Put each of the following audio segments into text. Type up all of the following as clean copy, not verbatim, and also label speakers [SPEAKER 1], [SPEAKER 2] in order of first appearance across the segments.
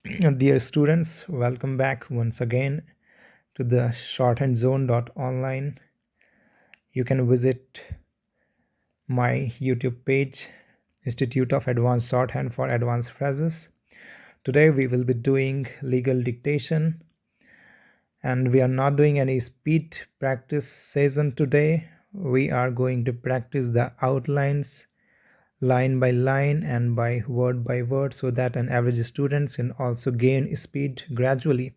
[SPEAKER 1] Dear students, welcome back once again to the shorthandzone.online. You can visit my YouTube page, Institute of Advanced Shorthand for Advanced Phrases. Today we will be doing legal dictation, and we are not doing any speed practice session today. We are going to practice the outlines line by line and by word so that an average student can also gain speed gradually.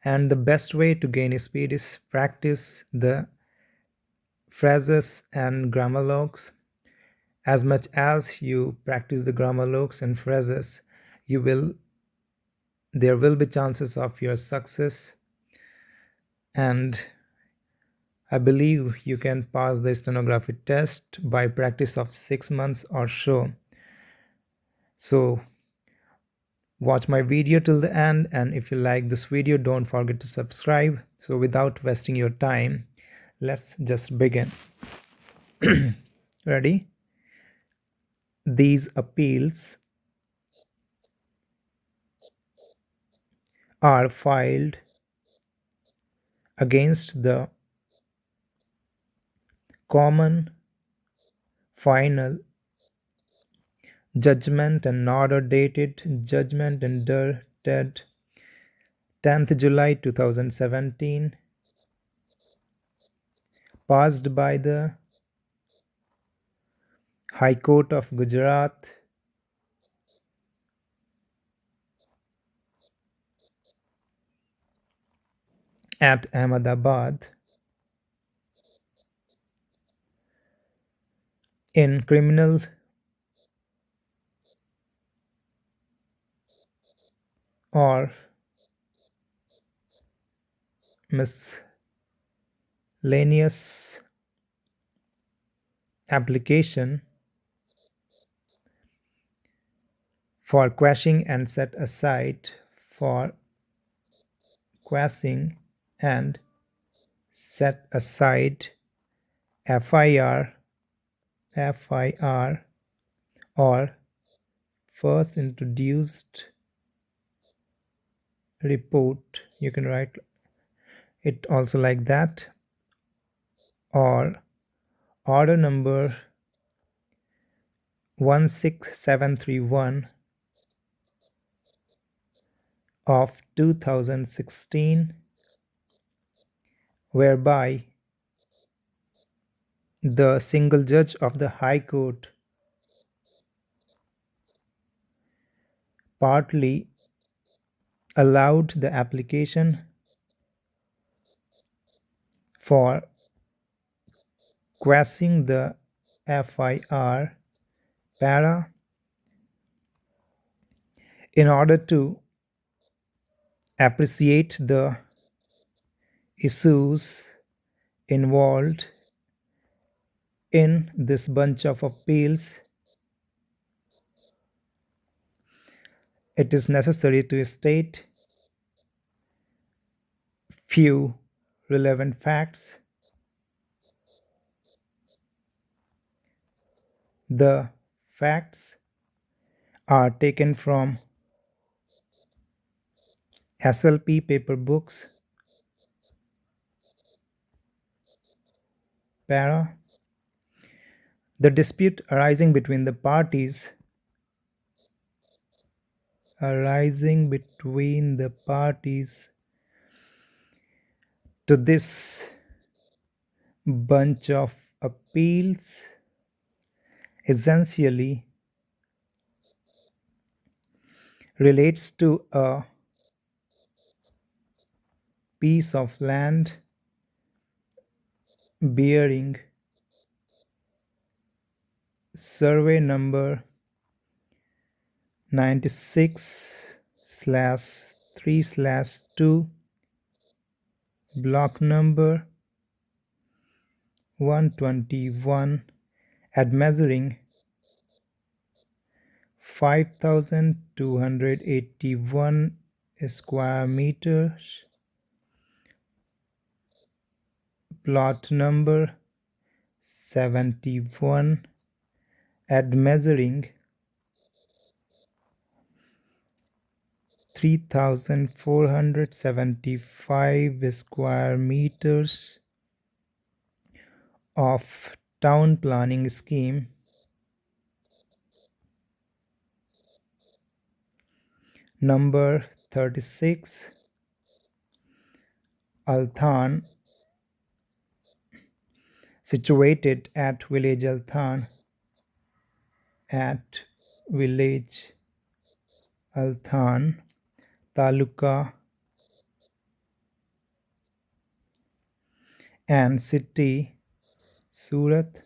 [SPEAKER 1] And the best way to gain speed is practice the phrases and grammar logs. As much as you practice the grammar logs and phrases, there will be chances of your success, and I believe you can pass the stenography test by practice of 6 months or so. So watch my video till the end, and if you like this video, don't forget to subscribe. So without wasting your time, let's just begin. Ready? These appeals are filed against the common final judgment and order dated judgment and dated 10th July 2017, passed by the High Court of Gujarat at Ahmedabad in criminal or miscellaneous application for quashing and set aside for quashing and set aside FIR or first introduced report. You can write it also like that, or order number 16731 of 2016, whereby the single judge of the High Court partly allowed the application for quashing the FIR para in order to appreciate the issues involved in this bunch of appeals. It is necessary to state few relevant facts. The facts are taken from SLP paper books, para. The dispute arising between the parties to this bunch of appeals essentially relates to a piece of land bearing survey number 96/3/2, block number 121, at measuring 5,281 square meters, plot number 71, at measuring 3,475 square meters of town planning scheme. Number 36, Althan, situated at village Althan, at village Althan, Taluka and city Surat,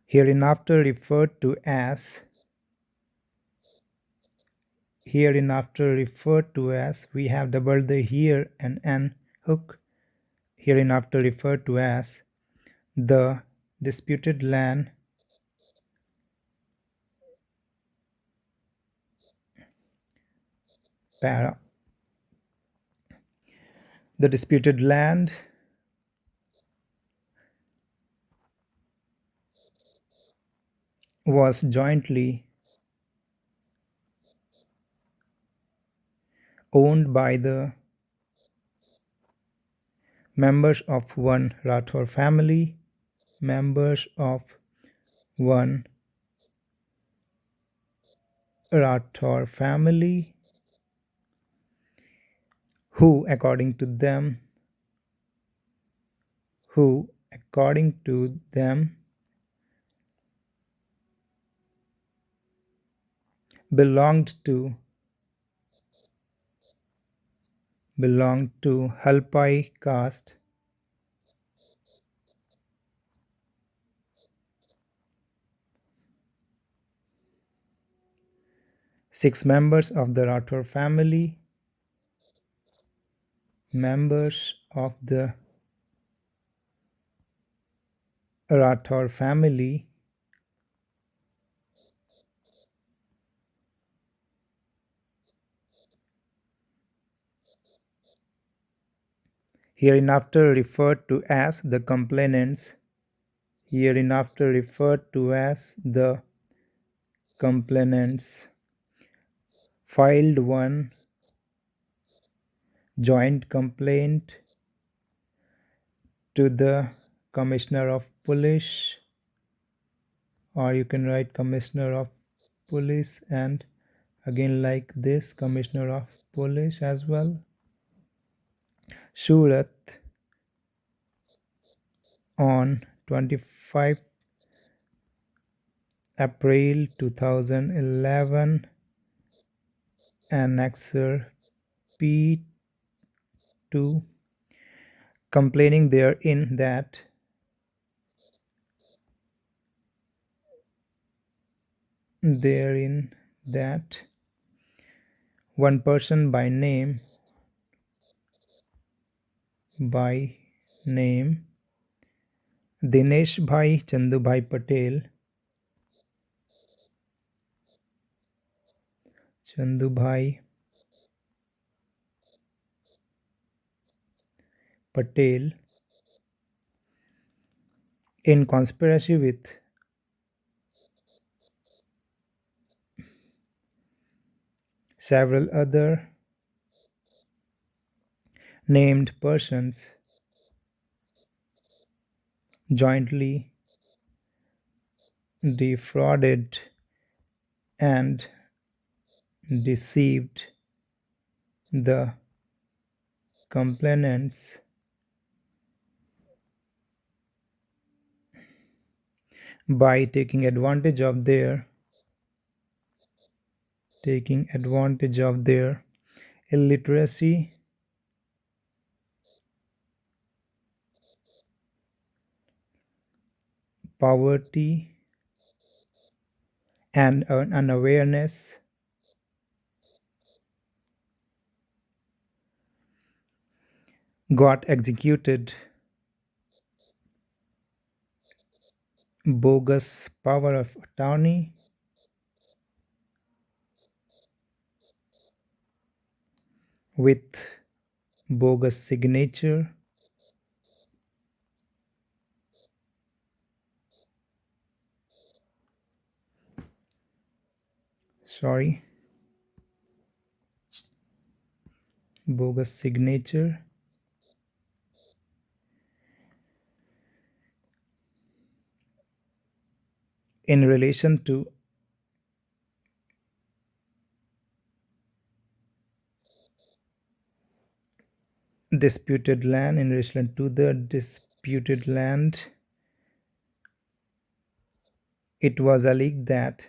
[SPEAKER 1] hereinafter referred to as we have doubled the here and an hook, hereinafter referred to as the disputed land para. The disputed land was jointly owned by the members of one Rathore family, members of one Rathore family, who according to them belonged to Halpai caste. Six members of the Rathore family, hereinafter referred to as the complainants, filed one joint complaint to the Commissioner of Police, or you can write Commissioner of Police and again like this, Commissioner of Police as well, Surat, on 25 April 2011, Annexer P2, complaining therein that one person by name Dinesh Bhai Chandubhai Patel, in conspiracy with several other named persons, jointly defrauded and deceived the complainants by taking advantage of their illiteracy, poverty, and unawareness, got executed bogus power of attorney, with bogus signature, bogus signature, in relation to disputed land, in relation to the disputed land, it was alleged that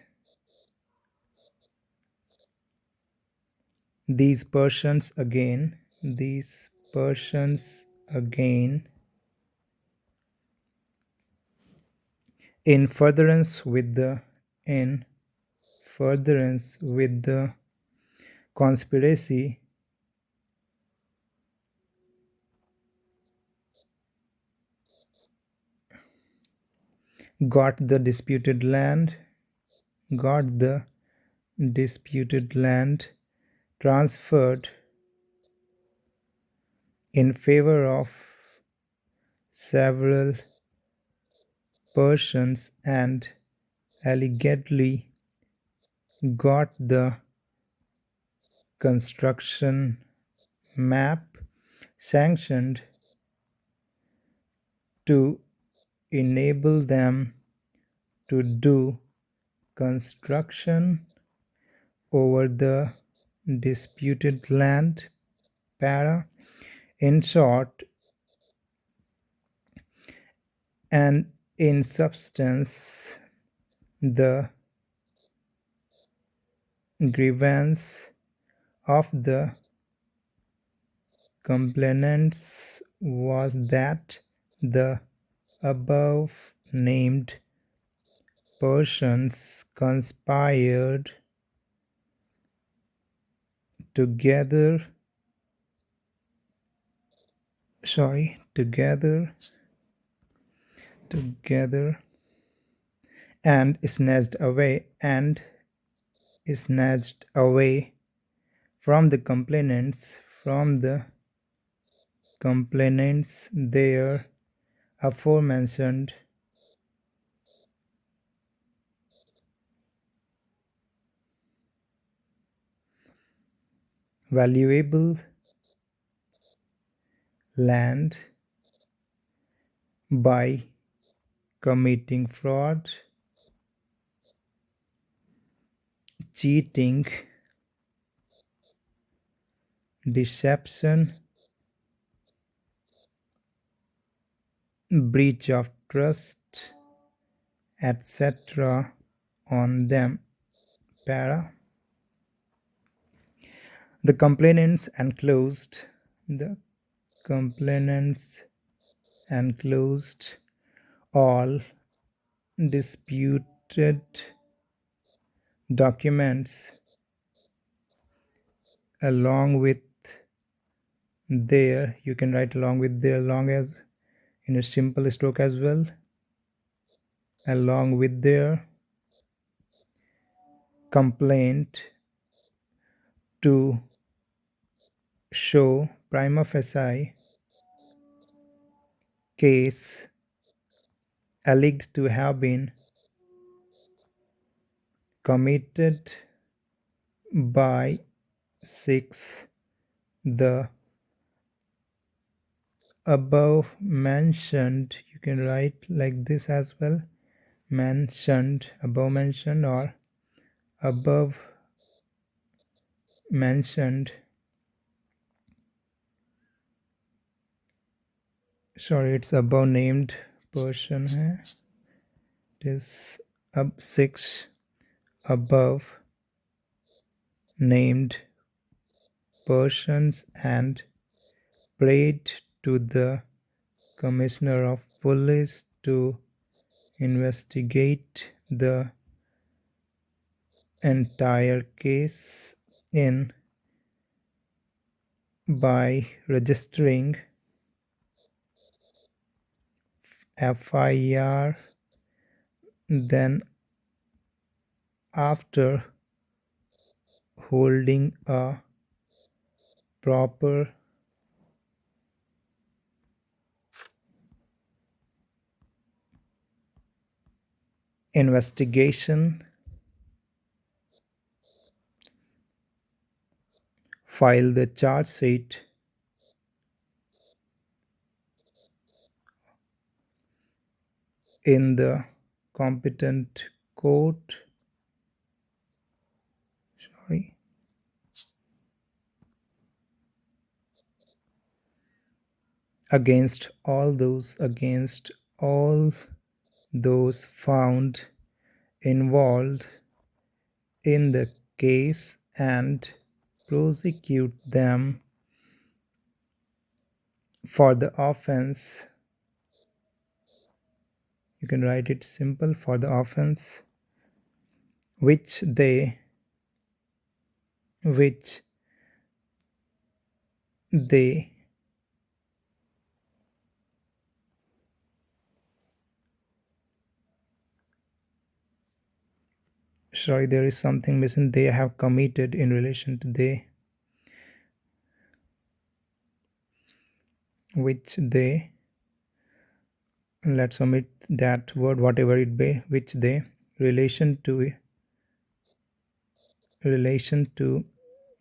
[SPEAKER 1] these persons again, in furtherance with the conspiracy, got the disputed land got the disputed land transferred in favor of several persons and allegedly got the construction map sanctioned to enable them to do construction over the disputed land. Para. In short and in substance, the grievance of the complainants was that the above named persons conspired together together and snatched away from the complainants their aforementioned valuable land by committing fraud, cheating, deception, breach of trust, etc. on them. Para. The complainants enclosed all disputed documents along with their, you can write along with their, long as in a simple stroke as well, along with their complaint to show prima facie case alleged to have been committed by 6 the above mentioned, you can write like this as well, above mentioned or above mentioned, it's above named person hai. It is 6 above named persons and prayed to the Commissioner of Police to investigate the entire case in by registering FIR, then after holding a proper investigation file the charge sheet in the competent court against all those found involved in the case and prosecute them for the offense. You can write it simple, for the offense which they sorry, there is something missing. They have committed in relation to they, which they, let's omit that word, whatever it be, which they, relation to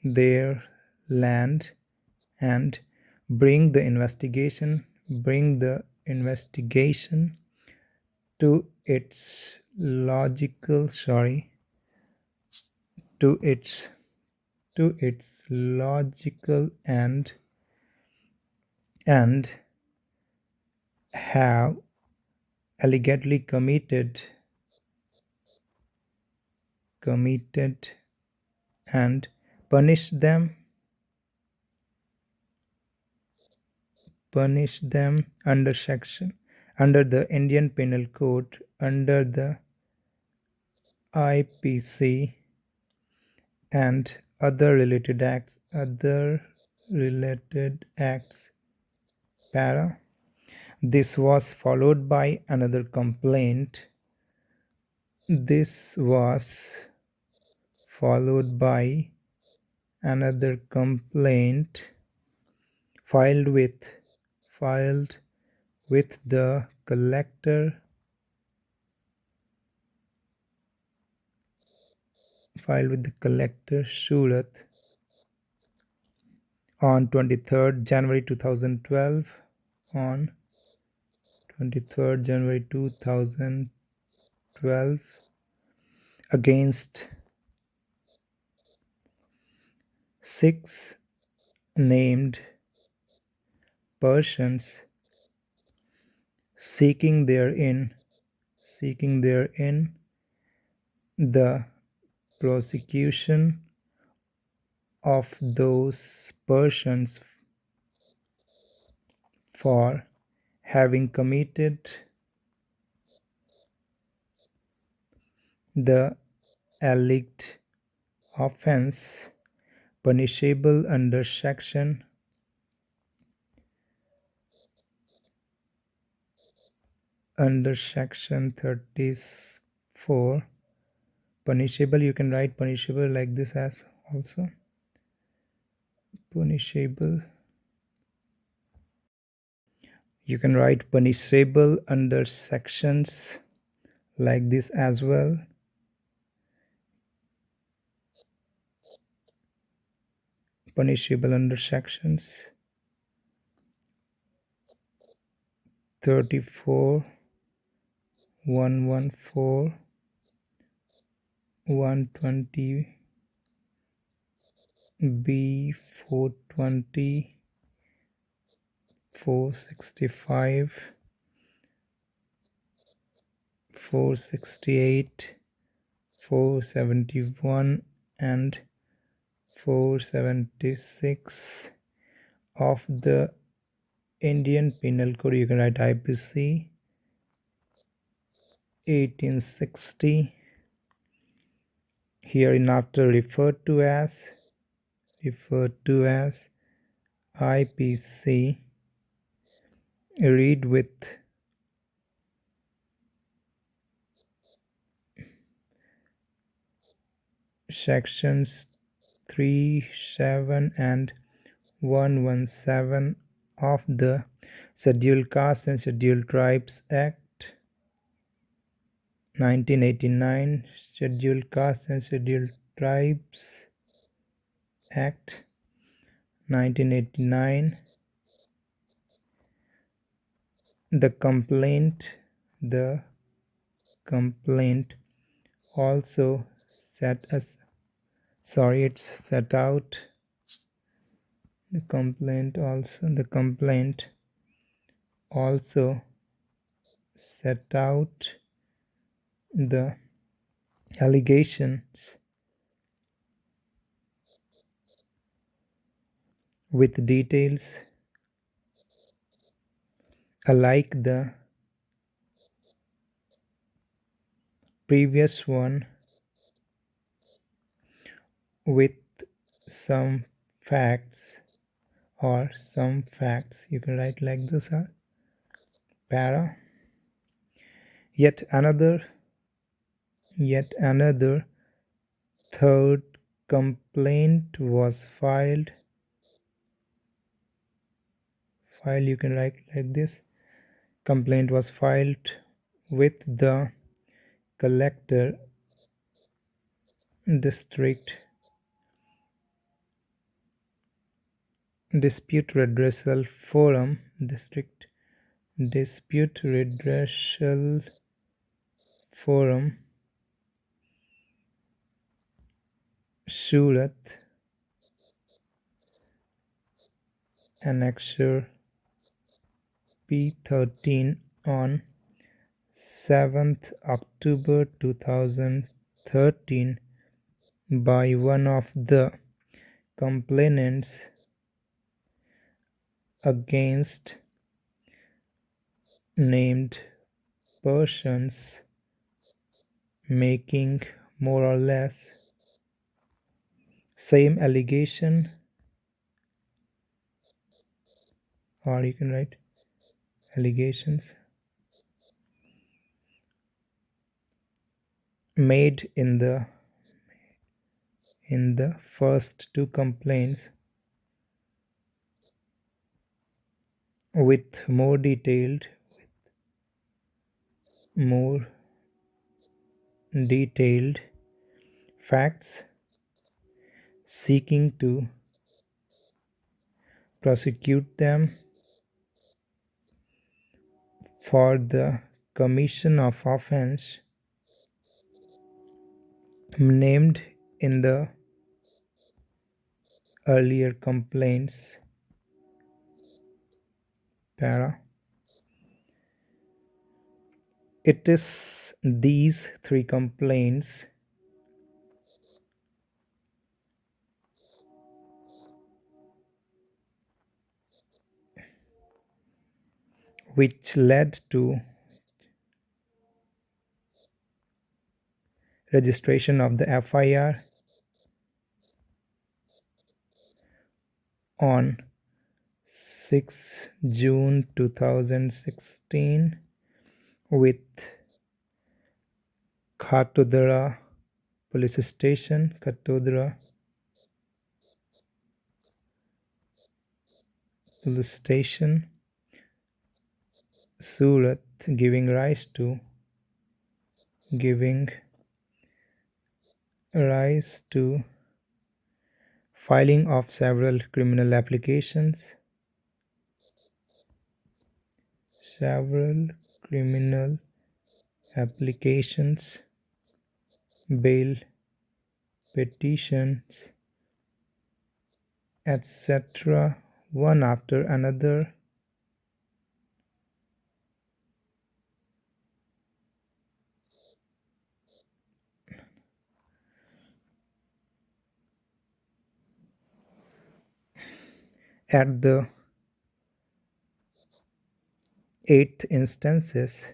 [SPEAKER 1] their land, and bring the investigation to its logical to its logical end, and have allegedly committed and punish them under the Indian Penal Code, under the IPC and other related acts. Para. This was followed by another complaint. Filed with the collector Surat on 23rd January 2012 against 6 named persons, seeking therein the prosecution of those persons for having committed the alleged offense punishable under section 34. Punishable, you can write punishable like this as also. Punishable. You can write punishable under sections like this as well. Punishable under sections 34, 114, 120, B, 420, 465, 468, 471 and 476 of the Indian Penal Code. You can write IPC 1860, hereinafter referred to as IPC. Read with sections 37 and 117 of the Scheduled Castes and Scheduled Tribes Act 1989, Scheduled Castes and Scheduled Tribes Act 1989. The the complaint also set us sorry it's set out the complaint also set out the allegations with details alike the previous one, with some facts some facts. You can write like this, para. Yet another third complaint was filed. You can write like this: complaint was filed with the collector district dispute redressal forum district dispute redressal forum, Surat, Annexure P13, on 7th October 2013 by one of the complainants against named persons, making more or less same allegation, or you can write allegations, made in the first two complaints, with more detailed facts, seeking to prosecute them for the commission of offense named in the earlier complaints, para. It is these three complaints which led to registration of the FIR on 6 June 2016 with Khatodara Police Station, Khatodara Police Station, Surat, giving rise to filing of several criminal applications, bail petitions, etc., one after another. At the 8th instances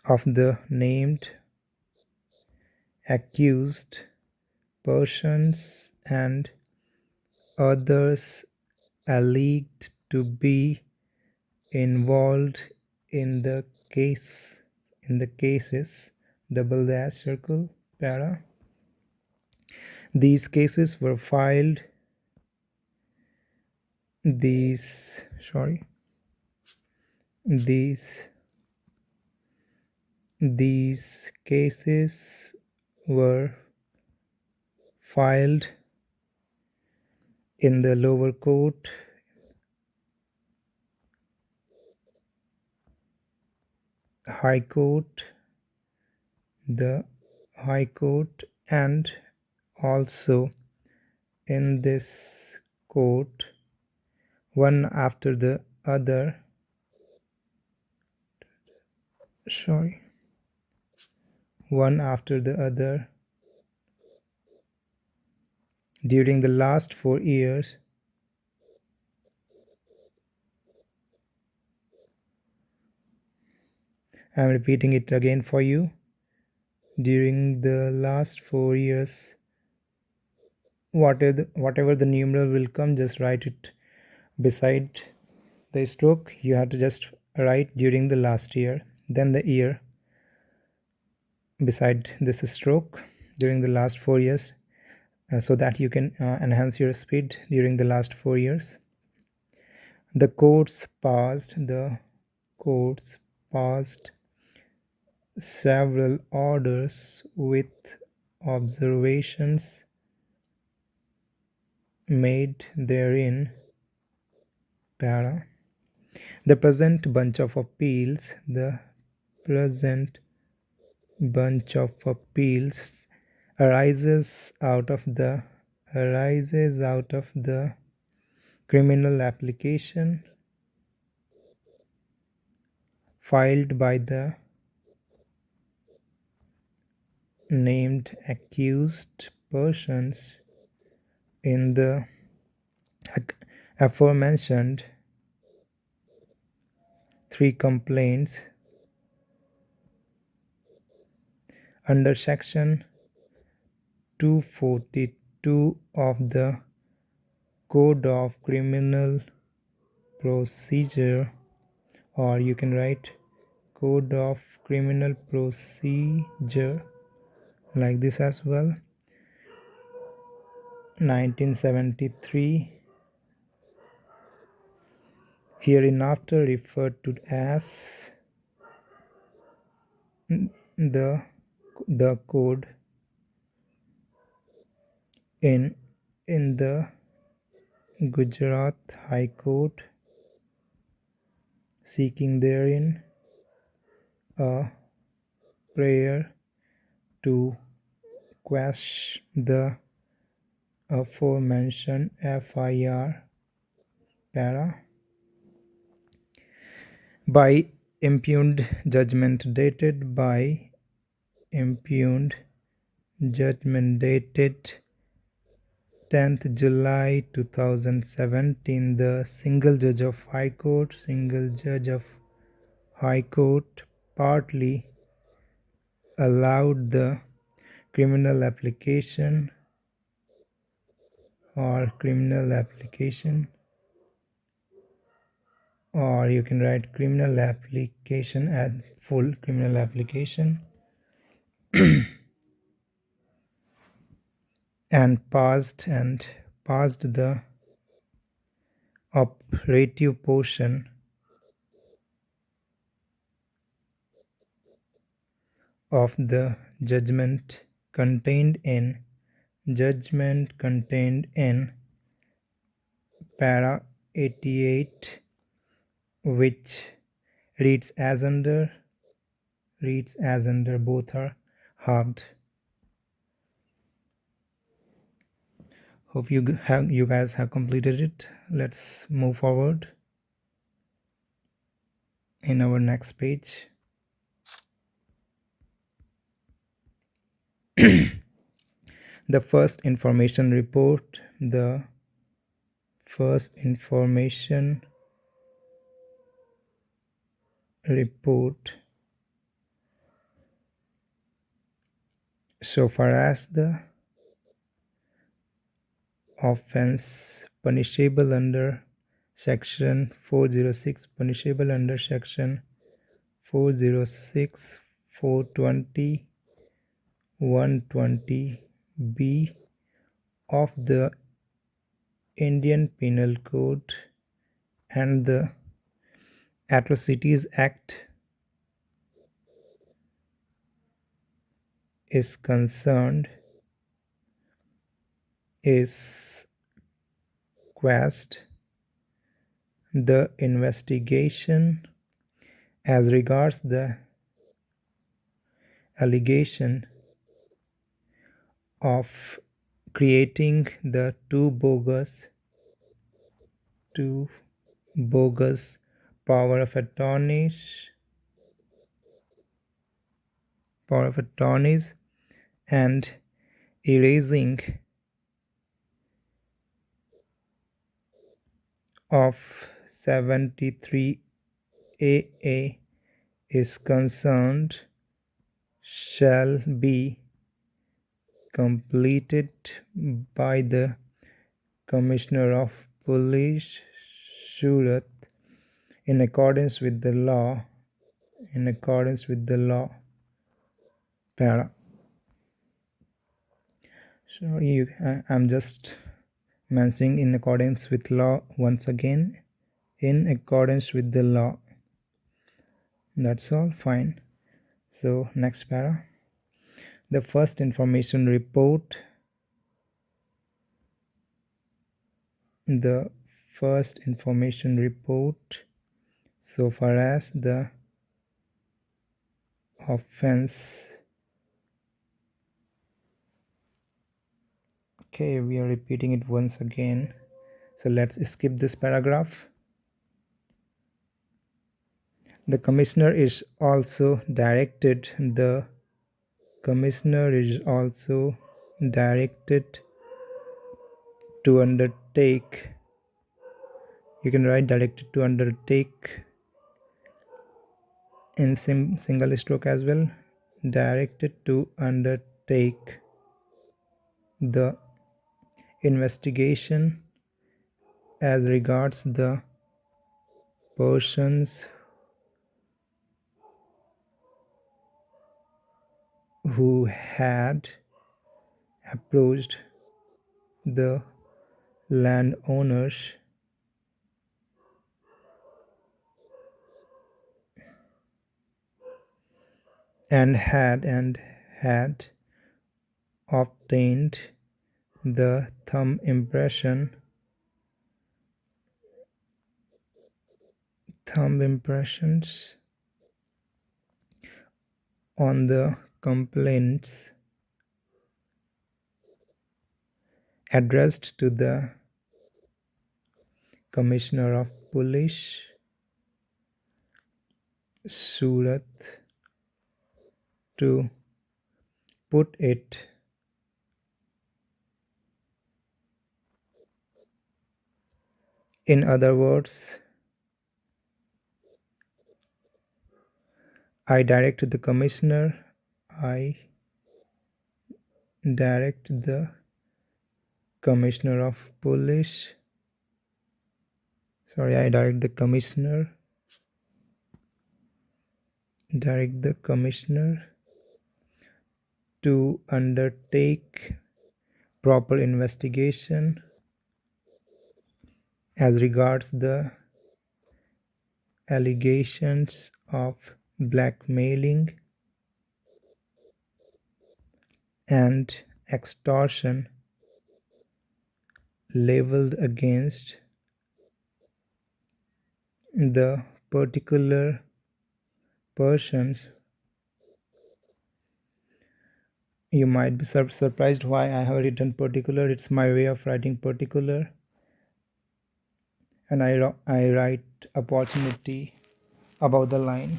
[SPEAKER 1] of the named accused persons and others alleged to be involved in the cases, double dash circle, para. These cases were filed. These cases were filed in the lower court, high court, the high court, and also in this court, one after the other. Sorry, one after the other during the last 4 years. I'm repeating it again for you. During the last 4 years, whatever the numeral will come, just write it beside the stroke. You have to just write during the last year, then the year beside this stroke during the last 4 years, so that you can enhance your speed during the last 4 years. The courts passed several orders with observations made therein. Para. The present bunch of appeals arises out of the criminal application filed by the named accused persons in the aforementioned 3 complaints under section 242 of the Code of Criminal Procedure, or you can write Code of Criminal Procedure like this as well, 1973, hereinafter referred to as the code in the Gujarat High Court, seeking therein a prayer to quash the aforementioned FIR para by impugned judgment dated 10th July 2017, the single judge of High Court partly allowed the criminal application, or you can write criminal application as full criminal application, and passed the operative portion of the judgment contained in para 88, which reads as under. Both are halved. Hope you guys have completed it. Let's move forward in our next page. The first information report. So far as the offense punishable under section 406, 406, 420, 120B of the Indian Penal Code and the Atrocities Act is concerned, is quashed the investigation as regards the allegation of creating the two bogus power of attorneys and erasing of 73 AA is concerned shall be completed by the Commissioner of Police Surat in accordance with the law. Para. Sorry, I'm just mentioning in accordance with law once again. In accordance with the law. That's all fine. So next para. The first information report. So far as the offense. Okay, we are repeating it once again. So let's skip this paragraph. The commissioner is also directed to undertake. You can write directed to undertake in single stroke as well. Directed to undertake the investigation as regards the persons who had approached the landowners and had obtained the thumb impressions on the complaints addressed to the Commissioner of Police Surat to put it in other words, I direct the Commissioner of Police. I direct the Commissioner to undertake proper investigation as regards the allegations of blackmailing and extortion leveled against the particular persons. You might be surprised why I have written particular. It's my way of writing particular, and I write opportunity above the line.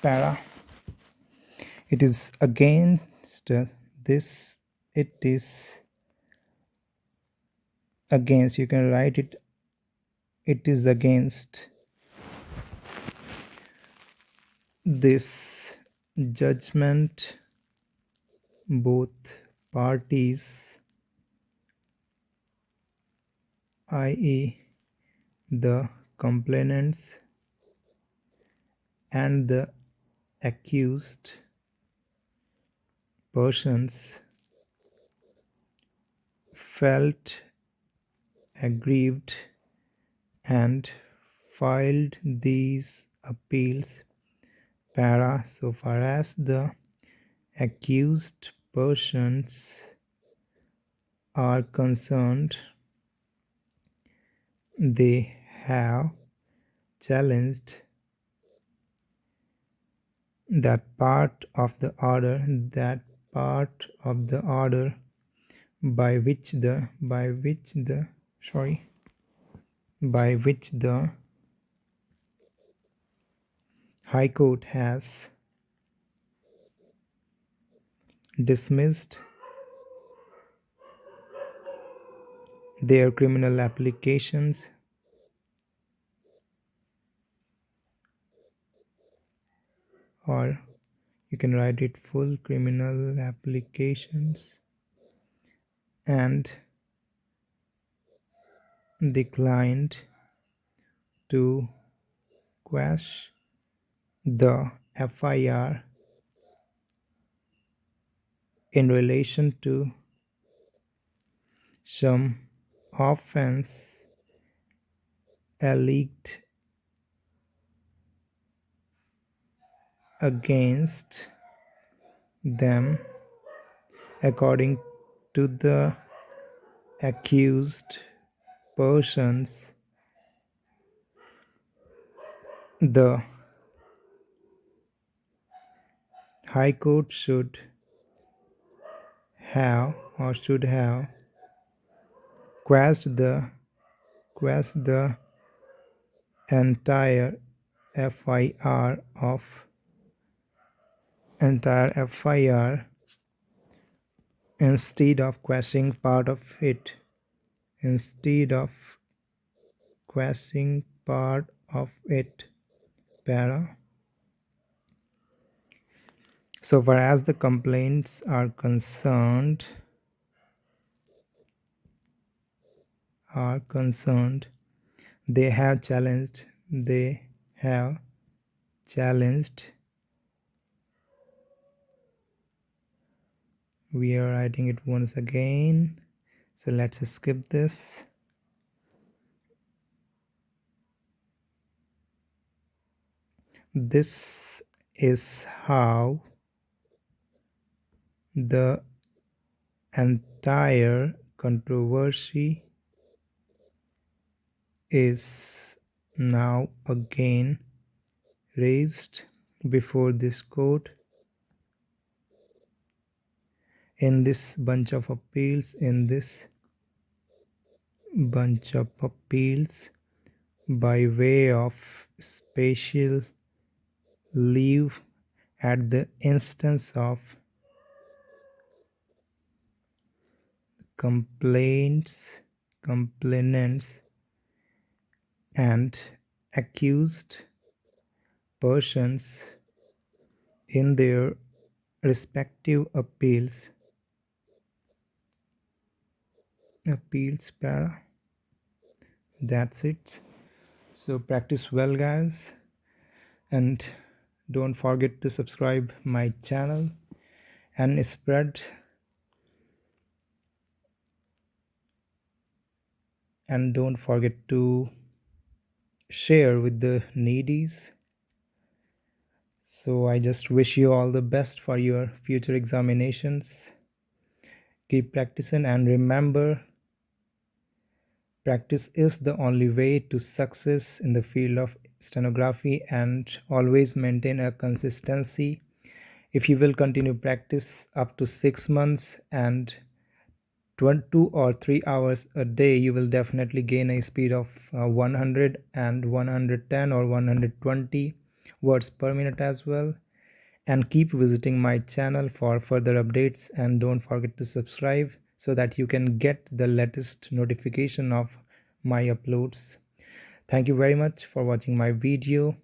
[SPEAKER 1] Para. It is against this. It is against. You can write it. It is against this judgment both parties, i.e., the complainants and the accused persons, felt aggrieved and filed these appeals. Para. So far as the accused persons are concerned, they have challenged that part of the order by which the High Court has dismissed their criminal applications, or you can write it full criminal applications, and declined to quash the FIR in relation to some offense alleged against them according to the accused persons. The High Court should have quashed the entire FIR instead of quashing part of it. Para. So far as the complaints are concerned, they have challenged. We are writing it once again. So let's skip this. This is how the entire controversy is now again raised before this court in this bunch of appeals by way of special leave at the instance of complainants and accused persons in their respective appeals para. That's it. So practice well, guys, and don't forget to subscribe my channel and spread and don't forget to share with the needies. So I just wish you all the best for your future examinations. Keep practicing, and remember, practice is the only way to success in the field of stenography, and always maintain a consistency. If you will continue practice up to 6 months and 2 or 3 hours a day, you will definitely gain a speed of 100 and 110 or 120 words per minute as well. And keep visiting my channel for further updates, and don't forget to subscribe so that you can get the latest notification of my uploads. Thank you very much for watching my video.